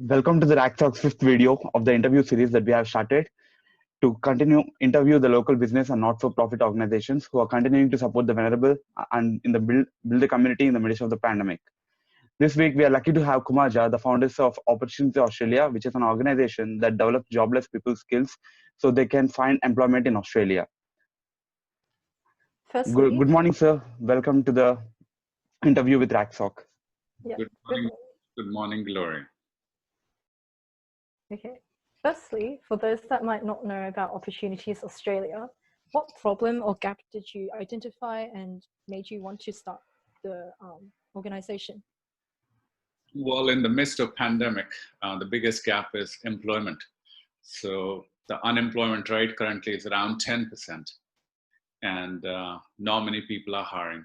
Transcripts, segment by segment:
Welcome to the RAKSOC's fifth video of the interview series that we have started to continue interview the local business and not-for-profit organizations who are continuing to support the vulnerable and in the build the community in the midst of the pandemic. This week, we are lucky to have Kumar Jha, the founders of Opportunity Australia, which is an organization that develops jobless people's skills so they can find employment in Australia. Firstly, Good morning, sir. Welcome to the interview with RAKSOC. Yeah. Good morning, Glory. Okay. Firstly, for those that might not know about Opportunities Australia, what problem or gap did you identify and made you want to start the organization? Well, in the midst of pandemic, the biggest gap is employment. So the unemployment rate currently is around 10%, and not many people are hiring.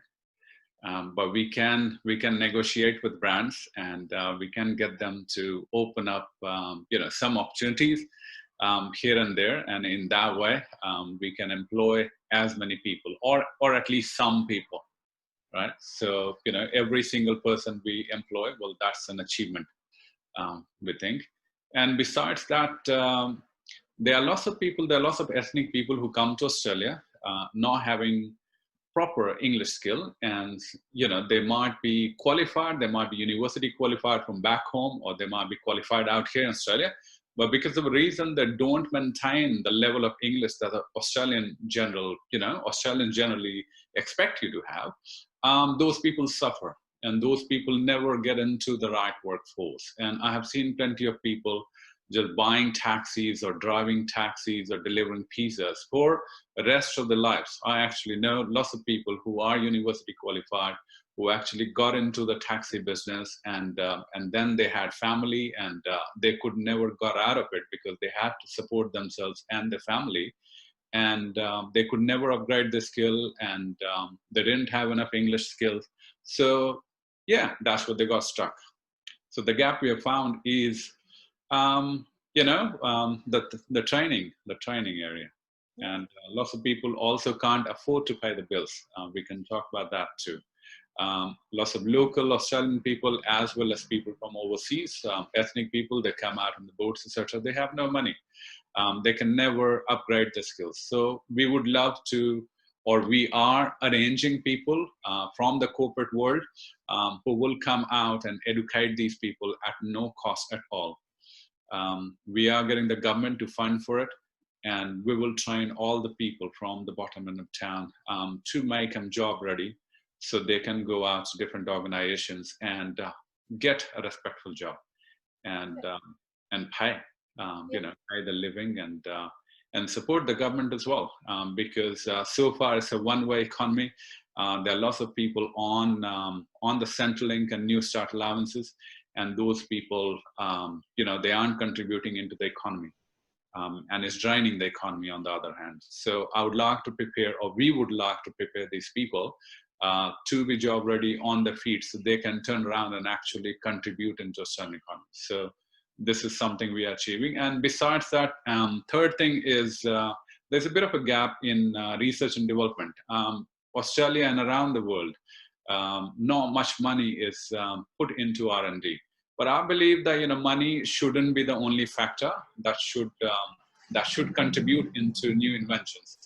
But we can negotiate with brands, and we can get them to open up, some opportunities here and there, and in that way, we can employ as many people, or at least some people, right? So every single person we employ, well, that's an achievement, we think. And besides that, there are lots of people, there are lots of ethnic people who come to Australia not having proper English skill, and they might be qualified, they might be university qualified from back home, or they might be qualified out here in Australia, but because of a reason they don't maintain the level of English that the Australians generally expect you to have, those people suffer, and those people never get into the right workforce. And I have seen plenty of people just buying taxis or driving taxis or delivering pizzas for the rest of their lives. I actually know lots of people who are university qualified, who actually got into the taxi business, and then they had family, and they could never got out of it because they had to support themselves and their family, and they could never upgrade their skill, and they didn't have enough English skills. So yeah, that's what they got stuck. So the gap we have found is the training area, and lots of people also can't afford to pay the bills. We can talk about that too. Lots of local Australian people, as well as people from overseas, ethnic people, they come out on the boats, etc. They have no money. They can never upgrade their skills. So we would love to, or we are arranging people from the corporate world who will come out and educate these people at no cost at all. We are getting the government to fund for it, and we will train all the people from the bottom end of town to make them job ready, so they can go out to different organizations and get a respectful job, and pay pay the living, and support the government as well, because so far it's a one-way economy. There are lots of people on the Centrelink and New Start allowances, and those people, they aren't contributing into the economy, and it's draining the economy on the other hand. So I would like to prepare, or we would like to prepare these people to be job ready on their feet, so they can turn around and actually contribute into Australian economy. So this is something we are achieving. And besides that, third thing is there's a bit of a gap in research and development. Australia and around the world, not much money is put into R&D. But I believe that money shouldn't be the only factor that should contribute into new inventions.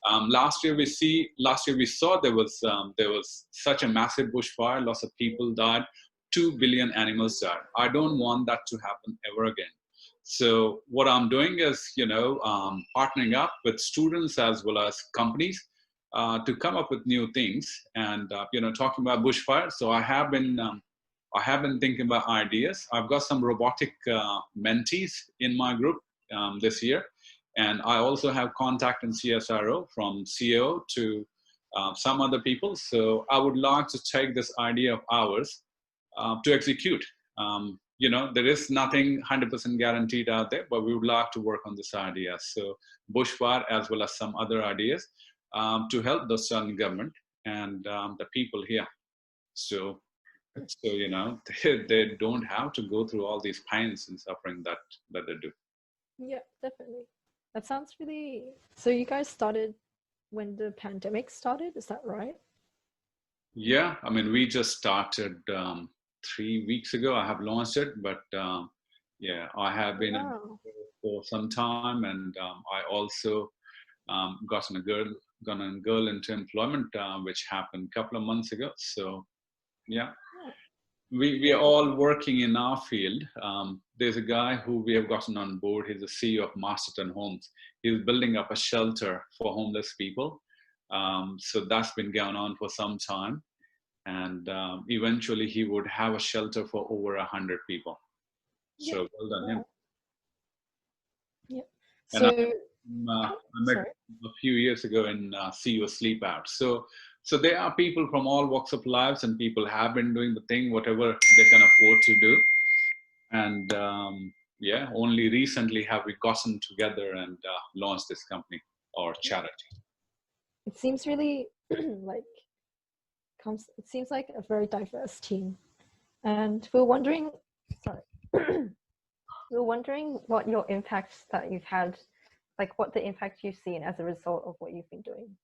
Last year we saw there was such a massive bushfire. Lots of people died. 2 billion animals died. I don't want that to happen ever again. So what I'm doing is partnering up with students as well as companies to come up with new things, and talking about bushfire. So I have been thinking about ideas. I've got some robotic mentees in my group this year, and I also have contact in CSRO, from CEO to some other people. So I would like to take this idea of ours to execute. There is nothing 100% guaranteed out there, but we would like to work on this idea. So bushfire as well as some other ideas to help the Australian government and the people here. So they don't have to go through all these pains and suffering that they do. Yeah, definitely. That sounds really. So you guys started when the pandemic started, is that right? Yeah, I mean, we just started 3 weeks ago. I have launched it, but Yeah, I have been in Wow. for some time, and I also gotten a girl into employment, which happened a couple of months ago. So yeah, Oh, we are all working in our field. There's a guy who we have gotten on board. He's the CEO of Masterton Homes. He's building up a shelter for homeless people. So that's been going on for some time, and eventually he would have a shelter for over 100 people. yeah. So well done him. Wow. Yeah. And So, I met sorry. a few years ago in See You Sleep Out. So there are people from all walks of lives, and people have been doing the thing, whatever they can afford to do. And yeah, only recently have we gotten together and launched this company or charity. It seems really like it seems like a very diverse team, and we're wondering, sorry, we're wondering what your impacts that you've had, like what the impact you've seen as a result of what you've been doing.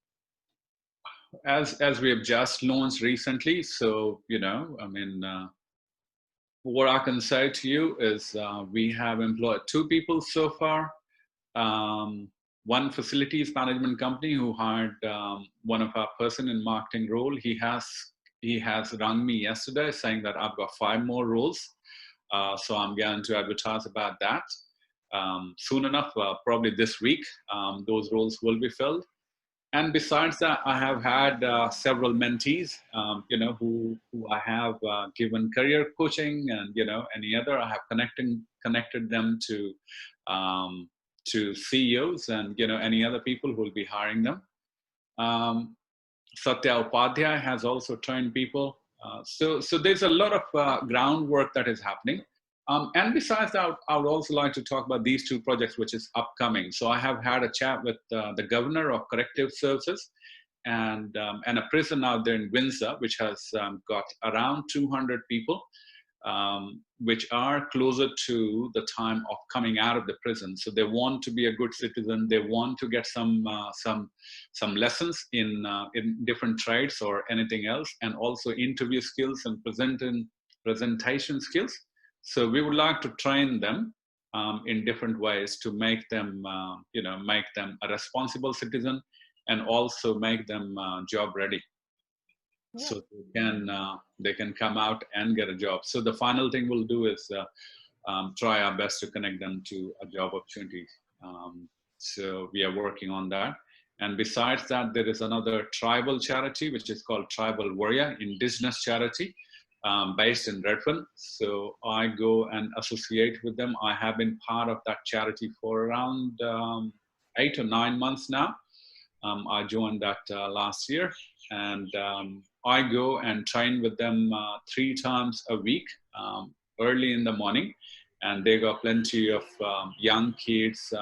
As we have just launched recently, so I mean, what I can say to you is we have employed 2 people so far. One facilities management company who hired one of our person in marketing role. He has rung me yesterday saying that I've got 5 more roles. So I'm going to advertise about that soon enough, probably this week. Those roles will be filled. And besides that, I have had several mentees, who I have given career coaching, and any other. I have connected them to CEOs and any other who will be hiring them. Satya Upadhyay has also trained people. So there's a lot of groundwork that is happening. And besides that, I would also like to talk about these 2 projects, which is upcoming. So I have had a chat with the governor of corrective services and a prison out there in Windsor, which has got around 200 people, which are closer to the time of coming out of the prison. So they want to be a good citizen. They want to get some lessons in different trades or anything else, and also interview skills and presentation skills. So we would like to train them in different ways to make them, make them a responsible citizen, and also make them job ready. Yeah. So they can come out and get a job. So the final thing we'll do is try our best to connect them to a job opportunity. So we are working on that. And besides that, there is another tribal charity, which is called Tribal Warrior, indigenous charity, based in Redfern. So I go and associate with them. I have been part of that charity for around 8 or 9 months now. I joined that last year, and I go and train with them 3 times a week, early in the morning. And they got plenty of young kids,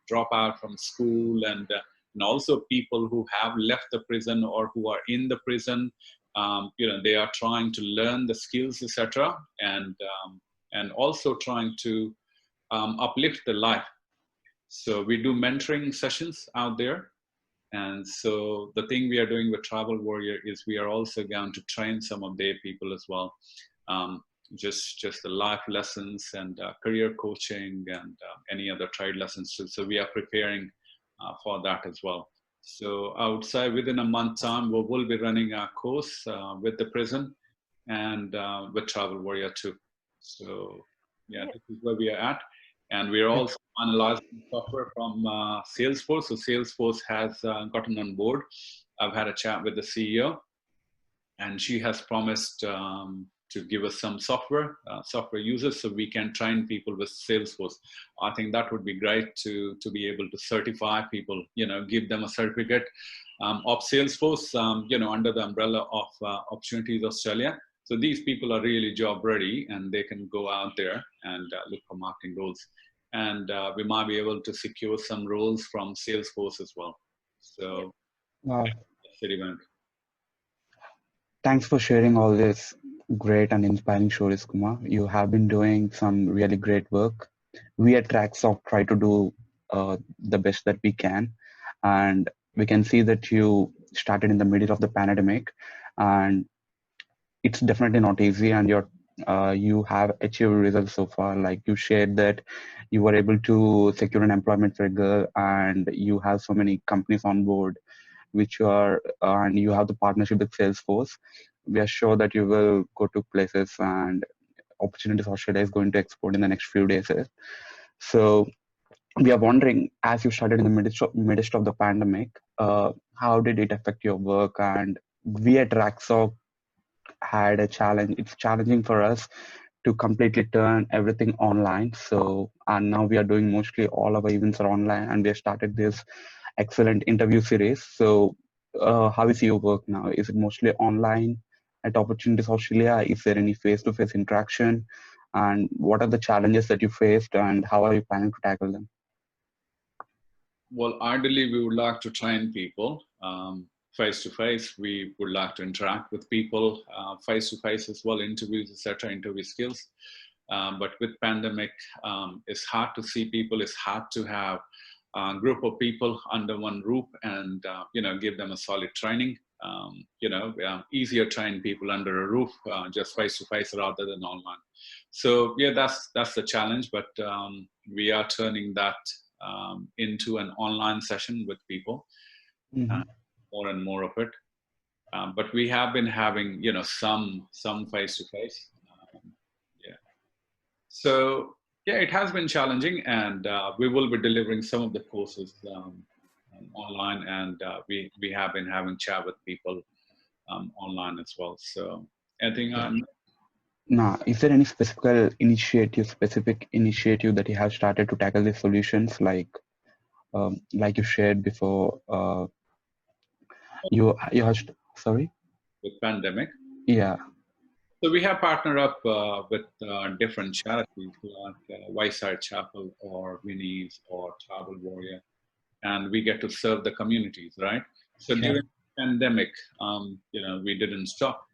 drop out from school, and also people who have left the prison or who are in the prison. They are trying to learn the skills, etc., and also trying to uplift their life. So we do mentoring sessions out there. And so the thing we are doing with Tribal Warrior is we are also going to train some of their people as well. Just the life lessons and career coaching and any other trade lessons too. So we are preparing for that as well. So I would say within a month time, we will be running our course with the prison and with Tribal Warrior too. So yeah, this is where we are at. And we are also finalizing software from Salesforce. So Salesforce has gotten on board. I've had a chat with the CEO, and she has promised to give us some software users, so we can train people with Salesforce. I think that would be great to be able to certify people, give them a certificate of Salesforce, under the umbrella of Opportunities Australia. So these people are really job ready, and they can go out there and look for marketing roles. And we might be able to secure some roles from Salesforce as well. So, Wow. Citibank. Thanks for sharing all this great and inspiring stories, Kumar. You have been doing some really great work. We at RAKSOC try to do the best that we can. And we can see that you started in the middle of the pandemic, and it's definitely not easy, and you're you have achieved results so far. Like you shared that you were able to secure an employment for a girl, and you have so many companies on board, which you are, and you have the partnership with Salesforce. We are sure that you will go to places, and Opportunities Australia is going to export in the next few days. So we are wondering, as you started in the midst of the pandemic, how did it affect your work? And we at RAKSOC had a challenge. It's challenging for us to completely turn everything online. So, and now we are doing mostly all our events are online, and we have started this excellent interview series. So, how is your work now? Is it mostly online at Opportunities Australia? Is there any face-to-face interaction? And what are the challenges that you faced, and how are you planning to tackle them? Well, ideally, we would like to train people face to face. We would like to interact with people face to face as well, interviews, etc., interview skills. But with pandemic, it's hard to see people. It's hard to have a group of people under one roof and give them a solid training. Easier train people under a roof, just face to face rather than online. So yeah, that's the challenge. But we are turning that into an online session with people, more and more of it. But we have been having, some face to face. Yeah. So yeah, it has been challenging, and we will be delivering some of the courses online, and we have been having chat with people online as well. So anything on? Now, is there any specific initiative that you have started to tackle these solutions, like you shared before? You have sorry. With pandemic. Yeah. So we have partnered up with different charities like USYD Chapel or Winnie's or Travel Warrior, and we get to serve the communities, right? So during the pandemic, we didn't stop.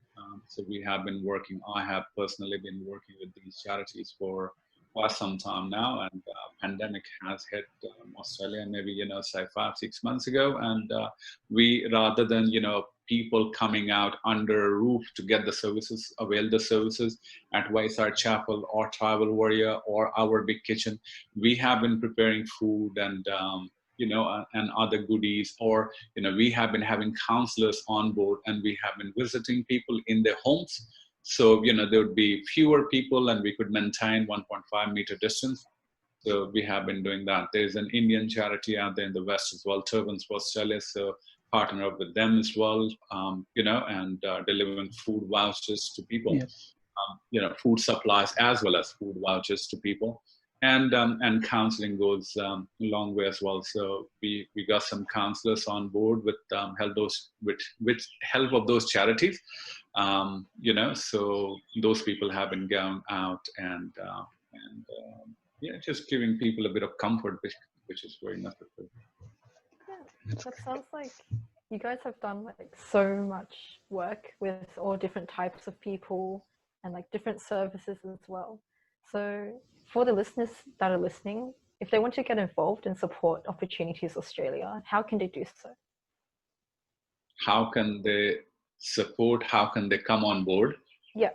So we have been working. I have personally been working with these charities for quite some time now, and pandemic has hit Australia maybe say 5-6 months ago, and we, rather than people coming out under a roof to get the services, avail the services at USYD Chapel or Travel Warrior or Our Big Kitchen, we have been preparing food and and other goodies, or we have been having counselors on board, and we have been visiting people in their homes. So there would be fewer people, and we could maintain 1.5 meter distance. So we have been doing that. There's an Indian charity out there in the West as well, Turbans for Australia. So partner up with them as well, and delivering food vouchers to people, food supplies as well as food vouchers to people. And counseling goes a long way as well. So we got some counselors on board with with help of those charities. So those people have been going out and just giving people a bit of comfort, which is very necessary. Yeah, that sounds like you guys have done like so much work with all different types of people and like different services as well. So for the listeners that are listening, if they want to get involved and support Opportunities Australia, how can they do so? How can they support? How can they come on board? Yeah.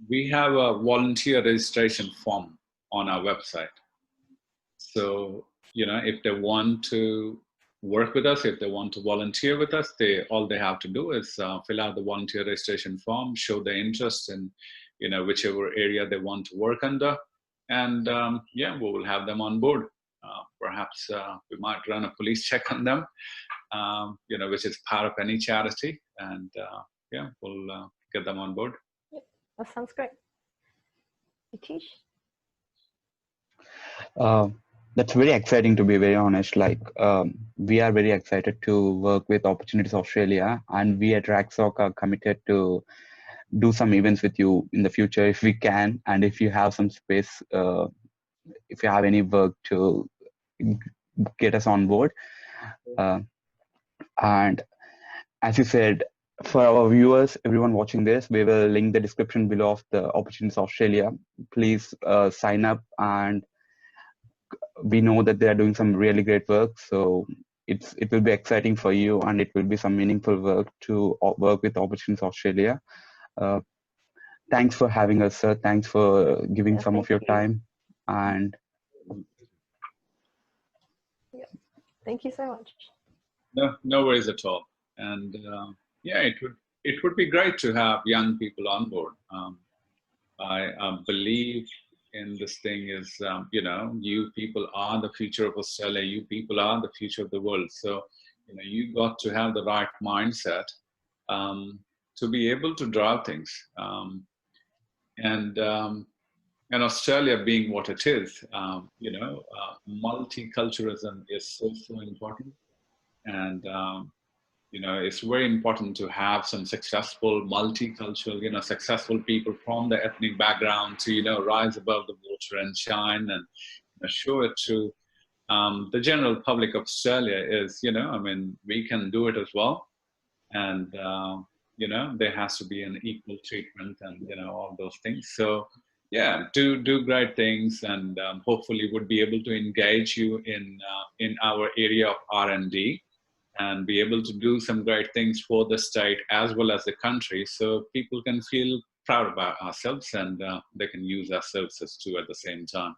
We have a volunteer registration form on our website. So, if they want to work with us, if they want to volunteer with us, all they have to do is fill out the volunteer registration form, show their interest in, whichever area they want to work under. And we will have them on board. Perhaps we might run a police check on them, which is part of any charity. And we'll get them on board. Yeah, that sounds great. Nitish? That's very exciting, to be very honest. Like, we are very excited to work with Opportunities Australia, and we at RAKSOC are committed to do some events with you in the future if we can, and if you have some space, if you have any work to get us on board. And as you said, for our viewers, everyone watching this, we will link the description below of the Opportunities Australia. Please sign up, and we know that they are doing some really great work. So it will be exciting for you, and it will be some meaningful work to work with Opportunities Australia. thanks for having us, sir. Thanks for giving Yeah, some of thank your you. time. And Thank you so much. No worries at all. And yeah, it would be great to have young people on board. I believe in this thing is, you know, you people are the future of Australia. You people are the future of the world. So, you know, you got to have the right mindset um, to be able to drive things. And and Australia being what it is, you know, multiculturalism is so important. And you know, it's very important to have some successful multicultural, you know, successful people from the ethnic background to, you know, rise above the water and shine and, you know, show it to the general public of Australia is, you know, I mean, we can do it as well. And you know, there has to be an equal treatment and, you know, all those things. So yeah, do great things, and hopefully would be able to engage you in our area of R&D and be able to do some great things for the state as well as the country, so people can feel proud about ourselves, and they can use our services too at the same time,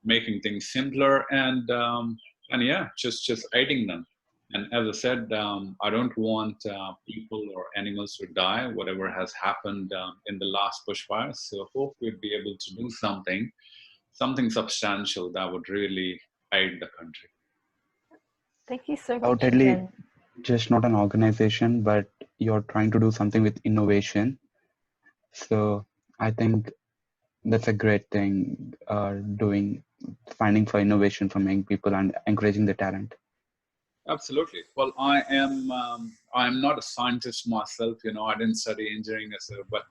making things simpler and yeah, just aiding them. And as I said, I don't want people or animals to die, whatever has happened in the last bushfires. So hope we'd be able to do something substantial that would really aid the country. Thank you so much undoubtedly, again. just not an organization, but you're trying to do something with innovation. So I think that's a great thing, doing, finding for innovation from young people and encouraging the talent. Absolutely. Well, I'm not a scientist myself. You know, I didn't study engineering, but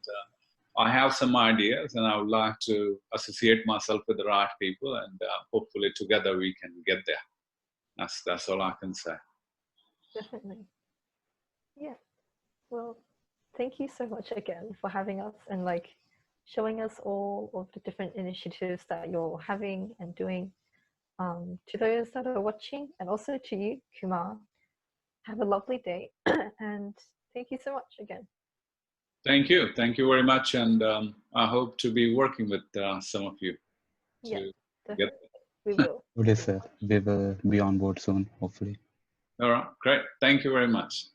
I have some ideas, and I would like to associate myself with the right people, and hopefully together we can get there. That's all I can say. Definitely. Yeah. Well, thank you so much again for having us and like showing us all of the different initiatives that you're having and doing. To those that are watching, and also to you, Kumar, have a lovely day and thank you so much again. Thank you. Thank you very much, and I hope to be working with some of you Yeah, to get. definitely. We will. Good, sir. We will be on board soon, hopefully. All right, great. Thank you very much.